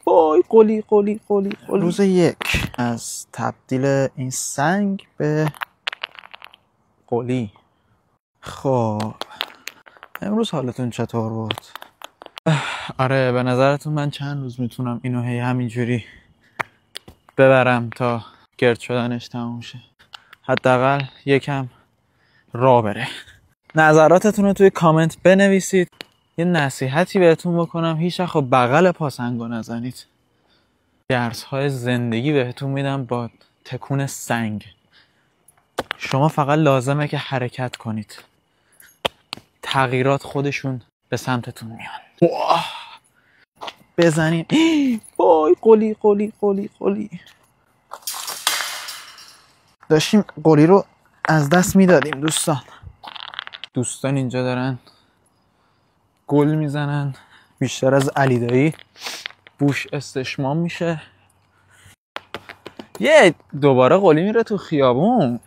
وای قلی قلی قلی قلی. روز 1 از تبدیل این سنگ به قلی. خب امروز حالتون چطور بود؟ آره به نظرتون من چند روز میتونم اینو هی همینجوری ببرم تا گرد شدنش تموم شه؟ حداقل یکم راه بره. نظراتتون رو توی کامنت بنویسید. یه نصیحتی بهتون بکنم، هیچ وقت بغل پاسنگو نزنید. درس‌های زندگی بهتون میدم با تکون سنگ. شما فقط لازمه که حرکت کنید، تغییرات خودشون به سمتتون میان. بزنیم. وای قلی قلی قلی قلی. داشتیم قلی رو از دست میدادیم دوستان اینجا دارن گل میزنن. بیشتر از علی دایی بوش استشمام میشه. یه دوباره قلی میره تو خیابون.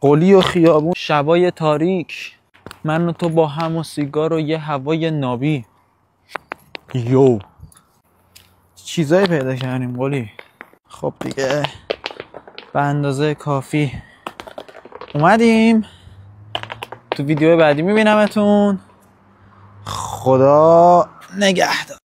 قلی و خیابون، شبای تاریک، من و تو با هم و سیگار و یه هوای نابی. یو چیزایی پیدا کردیم قلی. خب دیگه به اندازه کافی اومدیم. تو ویدیو بعدی میبینمتون. خدا نگهدار.